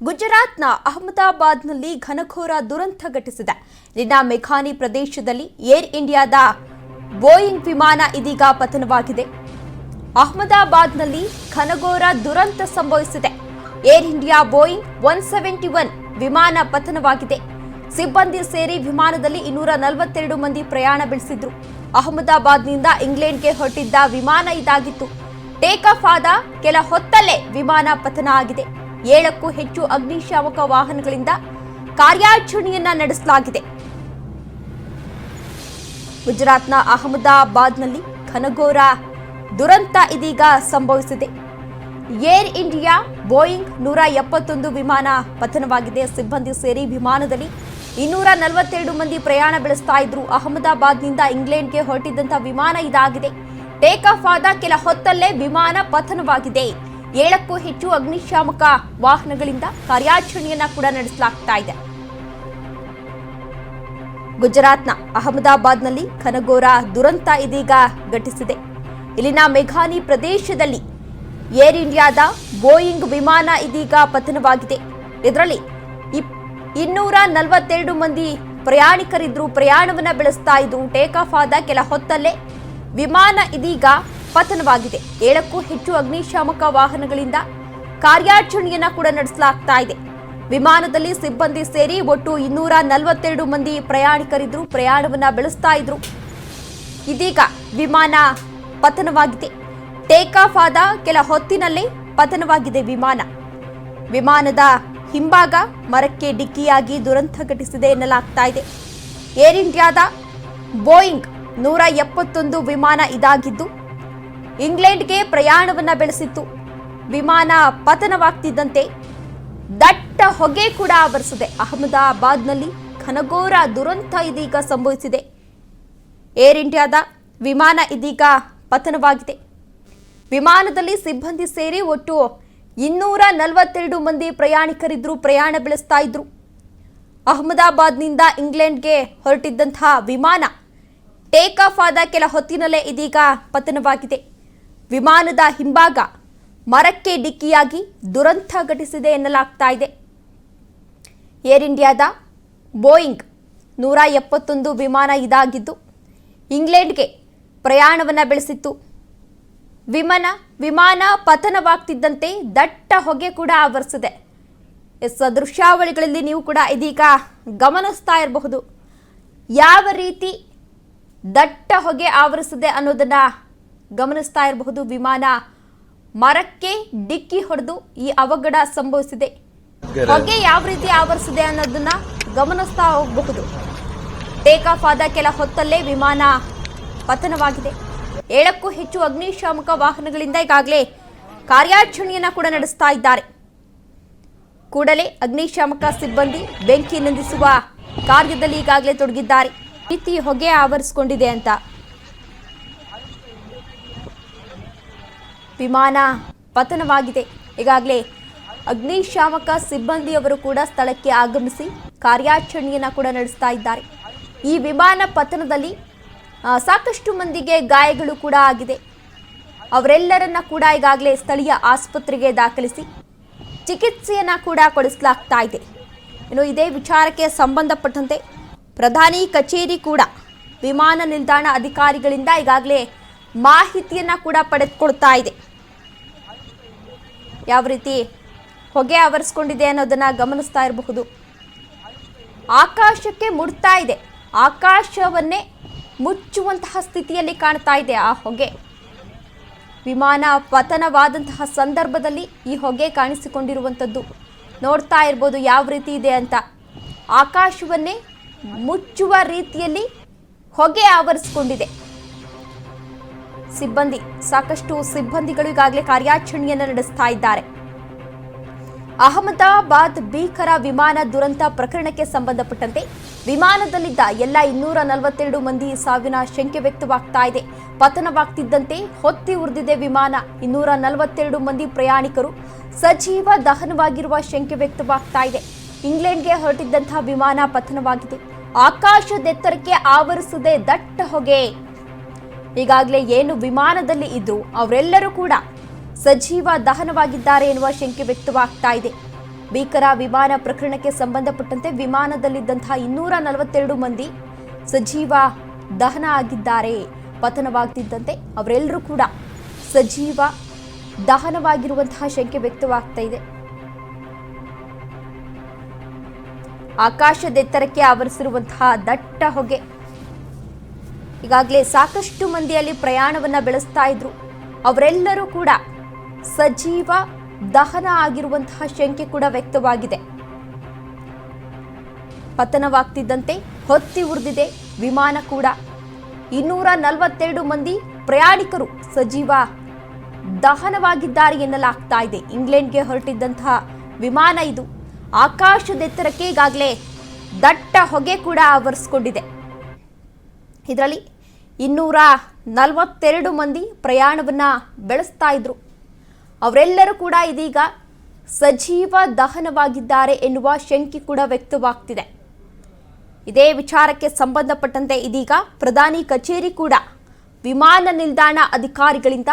ಗುಜರಾತ್ನ ಅಹಮದಾಬಾದ್ನಲ್ಲಿ ಘನಘೋರ ದುರಂತ ಘಟಿಸಿದೆ. ಇಲ್ಲಿನ ಮೆಘಾನಿ ಪ್ರದೇಶದಲ್ಲಿ ಏರ್ ಇಂಡಿಯಾದ ಬೋಯಿಂಗ್ ವಿಮಾನ ಇದೀಗ ಪತನವಾಗಿದೆ. ಅಹಮದಾಬಾದ್ನಲ್ಲಿ ಘನಘೋರ ದುರಂತ ಸಂಭವಿಸಿದೆ. ಏರ್ ಇಂಡಿಯಾ ಬೋಯಿಂಗ್ 171 ವಿಮಾನ ಪತನವಾಗಿದೆ. ಸಿಬ್ಬಂದಿ ಸೇರಿ ವಿಮಾನದಲ್ಲಿ 242 ಮಂದಿ ಪ್ರಯಾಣ ಬೆಳೆಸಿದ್ರು. ಅಹಮದಾಬಾದ್ನಿಂದ ಇಂಗ್ಲೆಂಡ್ಗೆ ಹೊರಟಿದ್ದ ವಿಮಾನ ಇದಾಗಿತ್ತು. ಟೇಕ್ ಆಫ್ ಆದ ಕೆಲ ಹೊತ್ತಲ್ಲೇ ವಿಮಾನ ಪತನ ಆಗಿದೆ. 7ಕ್ಕೂ ಹೆಚ್ಚು ಅಗ್ನಿಶಾಮಕ ವಾಹನಗಳಿಂದ ಕಾರ್ಯಾಚರಣೆಯನ್ನ ನಡೆಸಲಾಗಿದೆ. ಗುಜರಾತ್ನ ಅಹಮದಾಬಾದ್ನಲ್ಲಿ ಘನಘೋರ ದುರಂತ ಇದೀಗ ಸಂಭವಿಸಿದೆ. ಏರ್ ಇಂಡಿಯಾ ಬೋಯಿಂಗ್ 171 ವಿಮಾನ ಪತನವಾಗಿದೆ. ಸಿಬ್ಬಂದಿ ಸೇರಿ ವಿಮಾನದಲ್ಲಿ 242 ಮಂದಿ ಪ್ರಯಾಣ ಬೆಳೆಸ್ತಾ ಇದ್ರು. ಅಹಮದಾಬಾದ್ನಿಂದ ಇಂಗ್ಲೆಂಡ್ಗೆ ಹೊರಟಿದ್ದಂತಹ ವಿಮಾನ ಇದಾಗಿದೆ. ಟೇಕ್ ಆಫ್ ಆದ ಕೆಲ ಹೊತ್ತಲ್ಲೇ ವಿಮಾನ ಪತನವಾಗಿದೆ. 7ಕ್ಕೂ ಹೆಚ್ಚು ಅಗ್ನಿಶಾಮಕ ವಾಹನಗಳಿಂದ ಕಾರ್ಯಾಚರಣೆಯನ್ನ ಕೂಡ ನಡೆಸಲಾಗ್ತಾ ಇದೆ. ಗುಜರಾತ್ನ ಅಹಮದಾಬಾದ್ನಲ್ಲಿ ಘನಘೋರ ದುರಂತ ಇದೀಗ ಘಟಿಸಿದೆ. ಇಲ್ಲಿನ ಮೆಘಾನಿ ಪ್ರದೇಶದಲ್ಲಿ ಏರ್ ಇಂಡಿಯಾದ ಬೋಯಿಂಗ್ ವಿಮಾನ ಇದೀಗ ಪತನವಾಗಿದೆ. ಇದರಲ್ಲಿ 242 ಮಂದಿ ಪ್ರಯಾಣಿಕರಿದ್ರು. ಪ್ರಯಾಣವನ್ನ ಬೆಳೆಸ್ತಾ ಇದ್ರು. ಟೇಕ್ ಆಫ್ ಆದ ಕೆಲ ಹೊತ್ತಲ್ಲೇ ವಿಮಾನ ಇದೀಗ ಪತನವಾಗಿದೆ. 7ಕ್ಕೂ ಹೆಚ್ಚು ಅಗ್ನಿಶಾಮಕ ವಾಹನಗಳಿಂದ ಕಾರ್ಯಾಚರಣೆಯನ್ನ ಕೂಡ ನಡೆಸಲಾಗ್ತಾ ಇದೆ. ವಿಮಾನದಲ್ಲಿ ಸಿಬ್ಬಂದಿ ಸೇರಿ ಒಟ್ಟು 242 ಮಂದಿ ಪ್ರಯಾಣಿಕರಿದ್ರು. ಪ್ರಯಾಣವನ್ನ ಬೆಳೆಸ್ತಾ ಇದ್ರು. ಇದೀಗ ವಿಮಾನ ಪತನವಾಗಿದೆ. ಟೇಕ್ ಆಫ್ ಆದ ಕೆಲ ಹೊತ್ತಿನಲ್ಲೇ ಪತನವಾಗಿದೆ ವಿಮಾನದ ಹಿಂಭಾಗ ಮರಕ್ಕೆ ಡಿಕ್ಕಿಯಾಗಿ ದುರಂತ ಘಟಿಸಿದೆ ಎನ್ನಲಾಗ್ತಾ ಇದೆ. ಏರ್ ಇಂಡಿಯಾದ ಬೋಯಿಂಗ್ 171 ವಿಮಾನ ಇದಾಗಿದ್ದು ಇಂಗ್ಲೆಂಡ್ಗೆ ಪ್ರಯಾಣವನ್ನ ಬೆಳೆಸಿತ್ತು. ವಿಮಾನ ಪತನವಾಗ್ತಿದ್ದಂತೆ ದಟ್ಟ ಹೊಗೆ ಕೂಡ ಆವರಿಸಿದೆ. ಅಹಮದಾಬಾದ್ನಲ್ಲಿ ಘನಘೋರ ದುರಂತ ಇದೀಗ ಸಂಭವಿಸಿದೆ. ಏರ್ ಇಂಡಿಯಾದ ವಿಮಾನ ಇದೀಗ ಪತನವಾಗಿದೆ. ವಿಮಾನದಲ್ಲಿ ಸಿಬ್ಬಂದಿ ಸೇರಿ ಒಟ್ಟು 242 ಮಂದಿ ಪ್ರಯಾಣಿಕರಿದ್ರು. ಪ್ರಯಾಣ ಬೆಳೆಸ್ತಾ ಇದ್ರು. ಅಹಮದಾಬಾದ್ನಿಂದ ಇಂಗ್ಲೆಂಡ್ಗೆ ಹೊರಟಿದ್ದಂತಹ ವಿಮಾನ ಟೇಕ್ ಆಫ್ ಆದ ಕೆಲ ಹೊತ್ತಿನಲ್ಲೇ ಇದೀಗ ಪತನವಾಗಿದೆ. ವಿಮಾನದ ಹಿಂಭಾಗ ಮರಕ್ಕೆ ಡಿಕ್ಕಿಯಾಗಿ ದುರಂತ ಘಟಿಸಿದೆ ಎನ್ನಲಾಗ್ತಾ ಇದೆ. ಏರ್ ಇಂಡಿಯಾದ ಬೋಯಿಂಗ್ 171 ವಿಮಾನ ಇದಾಗಿದ್ದು ಇಂಗ್ಲೆಂಡ್ಗೆ ಪ್ರಯಾಣವನ್ನ ಬೆಳೆಸಿತ್ತು. ವಿಮಾನ ಪತನವಾಗ್ತಿದ್ದಂತೆ ದಟ್ಟ ಹೊಗೆ ಕೂಡ ಆವರಿಸಿದೆ. ದೃಶ್ಯಾವಳಿಗಳಲ್ಲಿ ನೀವು ಕೂಡ ಇದೀಗ ಗಮನಿಸ್ತಾ ಇರಬಹುದು ಯಾವ ರೀತಿ ದಟ್ಟ ಹೊಗೆ ಆವರಿಸಿದೆ ಅನ್ನೋದನ್ನ ಗಮನಿಸ್ತಾ ಇರಬಹುದು. ವಿಮಾನ ಮರಕ್ಕೆ ಡಿಕ್ಕಿ ಹೊಡೆದು ಈ ಅವಘಡ ಸಂಭವಿಸಿದೆ. ಹೊಗೆ ಯಾವ ರೀತಿ ಆವರಿಸಿದೆ ಅನ್ನೋದನ್ನ ಗಮನಿಸ್ತಾ ಹೋಗಬಹುದು. ಟೇಕ್ ಆಫ್ ಆದ ಕೆಲ ಹೊತ್ತಲ್ಲೇ ವಿಮಾನ ಪತನವಾಗಿದೆ. 7ಕ್ಕೂ ಹೆಚ್ಚು ಅಗ್ನಿಶಾಮಕ ವಾಹನಗಳಿಂದ ಈಗಾಗಲೇ ಕಾರ್ಯಾಚರಣೆಯನ್ನ ಕೂಡ ನಡೆಸ್ತಾ ಇದ್ದಾರೆ. ಕೂಡಲೇ ಅಗ್ನಿಶಾಮಕ ಸಿಬ್ಬಂದಿ ಬೆಂಕಿ ನಂದಿಸುವ ಕಾರ್ಯದಲ್ಲಿ ಈಗಾಗಲೇ ತೊಡಗಿದ್ದಾರೆ. ರೀತಿ ಹೊಗೆ ಆವರಿಸಿಕೊಂಡಿದೆ ಅಂತ ವಿಮಾನ ಪತನವಾಗಿದೆ. ಈಗಾಗಲೇ ಅಗ್ನಿಶಾಮಕ ಸಿಬ್ಬಂದಿಯವರು ಕೂಡ ಸ್ಥಳಕ್ಕೆ ಆಗಮಿಸಿ ಕಾರ್ಯಾಚರಣೆಯನ್ನ ಕೂಡ ನಡೆಸ್ತಾ ಇದ್ದಾರೆ. ಈ ವಿಮಾನ ಪತನದಲ್ಲಿ ಸಾಕಷ್ಟು ಮಂದಿಗೆ ಗಾಯಗಳು ಕೂಡ ಆಗಿದೆ. ಅವರೆಲ್ಲರನ್ನ ಕೂಡ ಈಗಾಗಲೇ ಸ್ಥಳೀಯ ಆಸ್ಪತ್ರೆಗೆ ದಾಖಲಿಸಿ ಚಿಕಿತ್ಸೆಯನ್ನ ಕೂಡ ಕೊಡಿಸಲಾಗ್ತಾ ಇದೆ. ಇನ್ನು ಇದೇ ವಿಚಾರಕ್ಕೆ ಸಂಬಂಧಪಟ್ಟಂತೆ ಪ್ರಧಾನಿ ಕಚೇರಿ ಕೂಡ ವಿಮಾನ ನಿಲ್ದಾಣ ಅಧಿಕಾರಿಗಳಿಂದ ಈಗಾಗಲೇ ಮಾಹಿತಿಯನ್ನ ಕೂಡ ಪಡೆದುಕೊಳ್ತಾ ಇದೆ. ಯಾವ ರೀತಿ ಹೊಗೆ ಆವರಿಸಿಕೊಂಡಿದೆ ಅನ್ನೋದನ್ನ ಗಮನಿಸ್ತಾ ಇರಬಹುದು. ಆಕಾಶಕ್ಕೆ ಮುಟ್ತಾ ಇದೆ. ಆಕಾಶವನ್ನೇ ಮುಚ್ಚುವಂತಹ ಸ್ಥಿತಿಯಲ್ಲಿ ಕಾಣ್ತಾ ಇದೆ ಆ ಹೊಗೆ. ವಿಮಾನ ಪತನವಾದಂತಹ ಸಂದರ್ಭದಲ್ಲಿ ಈ ಹೊಗೆ ಕಾಣಿಸಿಕೊಂಡಿರುವಂಥದ್ದು ನೋಡ್ತಾ ಇರ್ಬೋದು ಯಾವ ರೀತಿ ಇದೆ ಅಂತ. ಆಕಾಶವನ್ನೇ ಮುಚ್ಚುವ ರೀತಿಯಲ್ಲಿ ಹೊಗೆ ಆವರಿಸಿಕೊಂಡಿದೆ. ಸಾಕಷ್ಟು ಸಿಬ್ಬಂದಿಗಳು ಈಗಾಗಲೇ ಕಾರ್ಯಾಚರಣೆಯನ್ನು ನಡೆಸ್ತಾ ಇದ್ದಾರೆ. ಅಹಮದಾಬಾದ್ ಭೀಕರ ವಿಮಾನ ದುರಂತ ಪ್ರಕರಣಕ್ಕೆ ಸಂಬಂಧಪಟ್ಟಂತೆ ವಿಮಾನದಲ್ಲಿದ್ದ ಎಲ್ಲ 242 ಮಂದಿ ಸಾವಿನ ಶಂಕೆ ವ್ಯಕ್ತವಾಗ್ತಾ ಇದೆ. ಪತನವಾಗ್ತಿದ್ದಂತೆ ಹೊತ್ತಿ ಉರಿದಿದೆ ವಿಮಾನ. 242 ಮಂದಿ ಪ್ರಯಾಣಿಕರು ಸಜೀವ ದಹನವಾಗಿರುವ ಶಂಕೆ ವ್ಯಕ್ತವಾಗ್ತಾ ಇದೆ. ಇಂಗ್ಲೆಂಡ್ಗೆ ಹೊರಟಿದ್ದಂತಹ ವಿಮಾನ ಪತನವಾಗಿದೆ. ಆಕಾಶದೆತ್ತರಕ್ಕೆ ಆವರಿಸಿದೆ ದಟ್ಟ ಹೊಗೆ. ಈಗಾಗಲೇ ಏನು ವಿಮಾನದಲ್ಲಿ ಇದ್ರು ಅವರೆಲ್ಲರೂ ಕೂಡ ಸಜೀವ ದಹನವಾಗಿದ್ದಾರೆ ಎನ್ನುವ ಶಂಕೆ ವ್ಯಕ್ತವಾಗ್ತಾ ಇದೆ. ಭೀಕರ ವಿಮಾನ ಪ್ರಕರಣಕ್ಕೆ ಸಂಬಂಧಪಟ್ಟಂತೆ ವಿಮಾನದಲ್ಲಿದ್ದಂತಹ 242 ಮಂದಿ ಸಜೀವ ದಹನ ಆಗಿದ್ದಾರೆ. ಪತನವಾಗ್ತಿದ್ದಂತೆ ಅವರೆಲ್ಲರೂ ಕೂಡ ಸಜೀವ ದಹನವಾಗಿರುವಂತಹ ಶಂಕೆ ವ್ಯಕ್ತವಾಗ್ತಾ ಇದೆ. ಆಕಾಶದೆತ್ತರಕ್ಕೆ ಆವರಿಸಿರುವಂತಹ ದಟ್ಟ ಹೊಗೆ. ಈಗಾಗಲೇ ಸಾಕಷ್ಟು ಮಂದಿಯಲ್ಲಿ ಪ್ರಯಾಣವನ್ನ ಬೆಳೆಸ್ತಾ ಇದ್ರು. ಅವರೆಲ್ಲರೂ ಕೂಡ ಸಜೀವ ದಹನ ಆಗಿರುವಂತಹ ಶಂಕೆ ಕೂಡ ವ್ಯಕ್ತವಾಗಿದೆ. ಪತನವಾಗ್ತಿದ್ದಂತೆ ಹೊತ್ತಿ ಉರಿದಿದೆ ವಿಮಾನ ಕೂಡ. 242 ಮಂದಿ ಪ್ರಯಾಣಿಕರು ಸಜೀವ ದಹನವಾಗಿದ್ದಾರೆ ಎನ್ನಲಾಗ್ತಾ ಇದೆ. ಇಂಗ್ಲೆಂಡ್ಗೆ ಹೊರಟಿದ್ದಂತಹ ವಿಮಾನ ಇದು. ಆಕಾಶದೆತ್ತರಕ್ಕೆ ಈಗಾಗಲೇ ದಟ್ಟ ಹೊಗೆ ಕೂಡ ಆವರಿಸಿಕೊಂಡಿದೆ. ಇದರಲ್ಲಿ 242 ಮಂದಿ ಪ್ರಯಾಣವನ್ನ ಬೆಳೆಸ್ತಾ ಇದ್ರು. ಅವರೆಲ್ಲರೂ ಕೂಡ ಇದೀಗ ಸಜೀವ ದಹನವಾಗಿದ್ದಾರೆ ಎನ್ನುವ ಶಂಕೆ ಕೂಡ ವ್ಯಕ್ತವಾಗ್ತಿದೆ. ಇದೇ ವಿಚಾರಕ್ಕೆ ಸಂಬಂಧಪಟ್ಟಂತೆ ಇದೀಗ ಪ್ರಧಾನಿ ಕಚೇರಿ ಕೂಡ ವಿಮಾನ ನಿಲ್ದಾಣ ಅಧಿಕಾರಿಗಳಿಂದ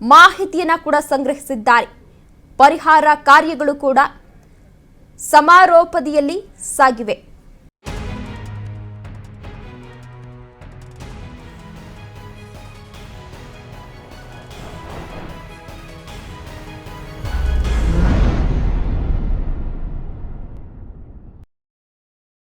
ಮಾಹಿತಿಯನ್ನ ಕೂಡ ಸಂಗ್ರಹಿಸಿದ್ದಾರೆ. ಪರಿಹಾರ ಕಾರ್ಯಗಳು ಕೂಡ ಸಮಾರೋಪದಿಯಲ್ಲಿ ಸಾಗಿವೆ.